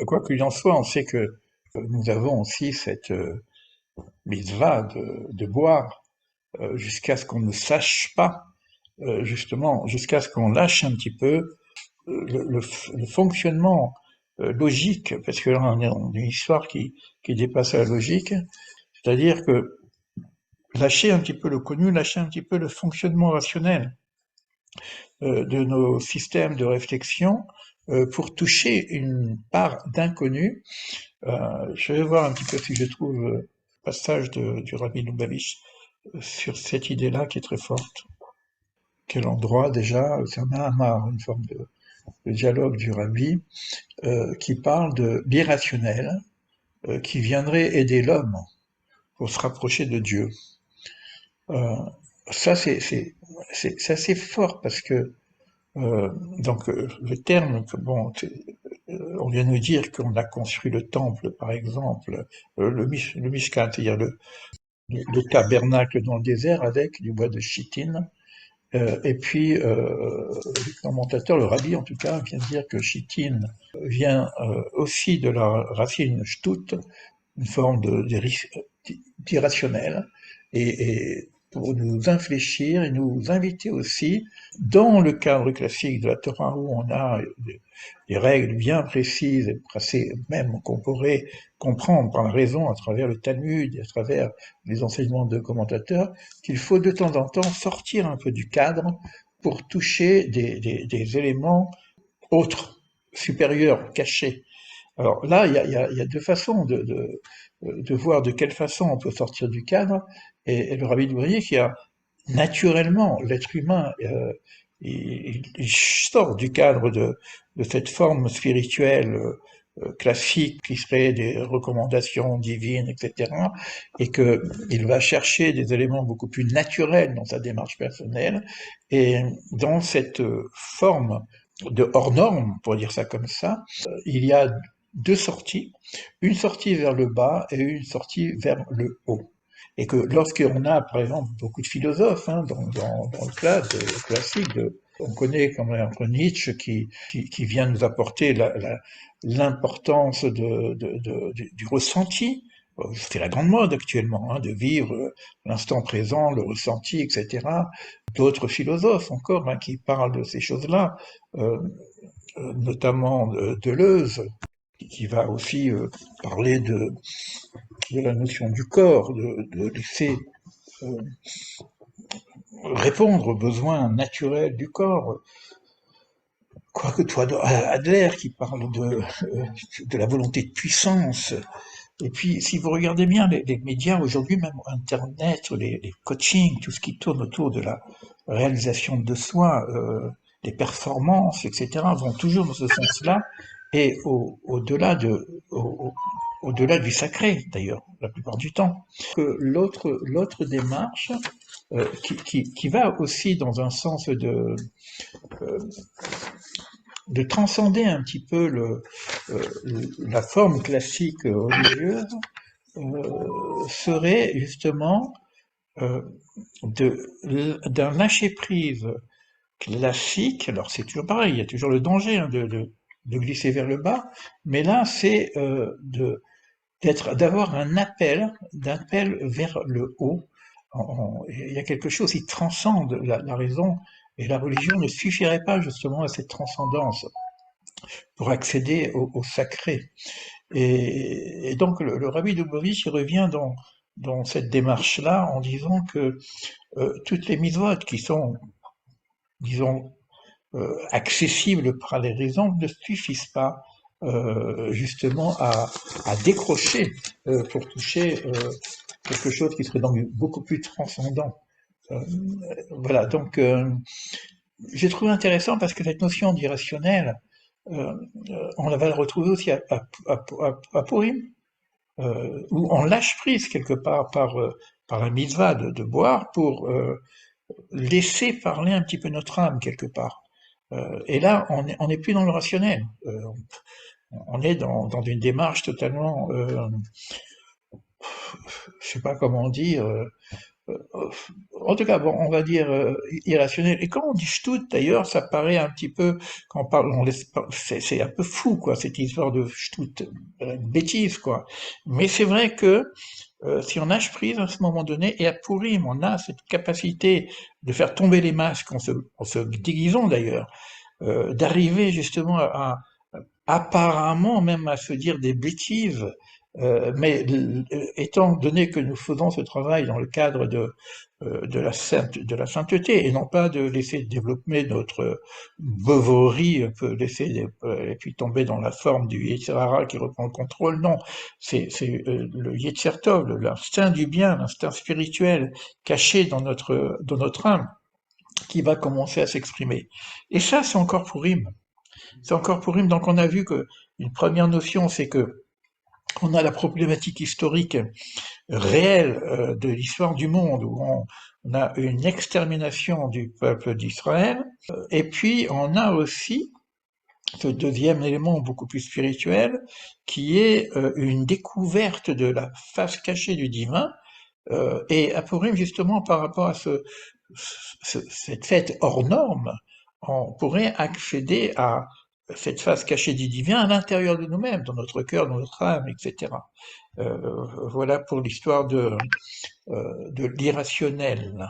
Quoi qu'il en soit, on sait que nous avons aussi cette mitzvah de boire jusqu'à ce qu'on ne sache pas, justement, jusqu'à ce qu'on lâche un petit peu le fonctionnement logique, parce que là on est dans une histoire qui dépasse la logique, c'est-à-dire que lâcher un petit peu le connu, lâcher un petit peu le fonctionnement rationnel de nos systèmes de réflexion pour toucher une part d'inconnu. Je vais voir un petit peu si je trouve le passage du Rabbi Lubavitch sur cette idée-là qui est très forte. Quel endroit déjà, c'est un Mahamar, une forme de dialogue du Rabbi, qui parle de l'irrationnel qui viendrait aider l'homme pour se rapprocher de Dieu. Euh, Ça, c'est assez fort parce que le terme, bon, on vient nous dire qu'on a construit le temple, par exemple, le Mishkan, c'est-à-dire le tabernacle dans le désert avec du bois de chitine. Et puis, le commentateur, le rabbi en tout cas, vient de dire que chitine vient aussi de la racine shtut, une forme d'irrationnel, et pour nous infléchir et nous inviter aussi, dans le cadre classique de la Torah où on a des règles bien précises, et même qu'on pourrait comprendre par la raison à travers le Talmud et à travers les enseignements de commentateurs, qu'il faut de temps en temps sortir un peu du cadre pour toucher des éléments autres, supérieurs, cachés. Alors là, il y a deux façons de voir de quelle façon on peut sortir du cadre, et le rabbi Dourier qui a naturellement, l'être humain, il sort du cadre de cette forme spirituelle classique qui serait des recommandations divines, etc., et qu'il va chercher des éléments beaucoup plus naturels dans sa démarche personnelle, et dans cette forme de hors norme, pour dire ça comme ça, il y a deux sorties, une sortie vers le bas et une sortie vers le haut. Et que lorsqu'on a, par exemple, beaucoup de philosophes dans le classique, on connaît comme Nietzsche qui vient nous apporter l'importance du ressenti. C'est la grande mode actuellement, hein, de vivre l'instant présent, le ressenti, etc. D'autres philosophes encore qui parlent de ces choses-là, notamment Deleuze, qui va aussi parler de la notion du corps, de laisser euh, répondre aux besoins naturels du corps. Quoique toi, Adler qui parle de la volonté de puissance. Et puis, si vous regardez bien les médias aujourd'hui, même Internet, les coachings, tout ce qui tourne autour de la réalisation de soi, les performances, etc., vont toujours dans ce sens-là, et au-delà du sacré, d'ailleurs, la plupart du temps. Que l'autre démarche, qui va aussi dans un sens euh, de transcender un petit peu la forme classique religieuse, serait justement euh, d'un lâcher-prise classique. Alors c'est toujours pareil, il y a toujours le danger de glisser vers le bas, mais là c'est d'avoir un d'appel vers le haut. Il y a quelque chose qui transcende la raison, et la religion ne suffirait pas justement à cette transcendance pour accéder au sacré. Et donc le rabbi Dubovitch revient dans cette démarche-là en disant que toutes les mitzvot qui sont, disons, accessibles par les raisons ne suffisent pas justement à décrocher pour toucher quelque chose qui serait donc beaucoup plus transcendant. Euh, voilà, donc j'ai trouvé intéressant parce que cette notion d'irrationnel, on va le retrouver aussi à Purim, où on lâche prise quelque part par la mitzvah de boire pour laisser parler un petit peu notre âme quelque part. Et là, on n'est plus dans le rationnel. On est dans une démarche totalement, je sais pas comment dire, en tout cas, bon, on va dire irrationnel. Et quand on dit Stut, d'ailleurs, ça paraît un petit peu, quand on parle, c'est un peu fou, quoi, cette histoire de Stut, une bêtise, quoi. Mais c'est vrai que si on nage prise à ce moment donné, et à Purim, on a cette capacité de faire tomber les masques en se déguisant d'ailleurs, d'arriver justement apparemment même à se dire des bêtises, mais étant donné que nous faisons ce travail dans le cadre de la sainteté, et non pas de laisser développer notre beuverie, un peu et puis tomber dans la forme du Yetzer Hara qui reprend le contrôle, non, c'est le Yetzer Tov, l'instinct du bien, l'instinct spirituel caché dans notre âme, qui va commencer à s'exprimer. Et ça, c'est encore pour rime. C'est encore pour rime. Donc on a vu que une première notion, c'est que on a la problématique historique réelle de l'histoire du monde, où on a une extermination du peuple d'Israël, et puis on a aussi ce deuxième élément beaucoup plus spirituel, qui est une découverte de la face cachée du divin, et à Purim, justement, par rapport à cette fête hors norme, on pourrait accéder à cette face cachée du divin à l'intérieur de nous-mêmes, dans notre cœur, dans notre âme, etc. Voilà pour l'histoire de l'irrationnel.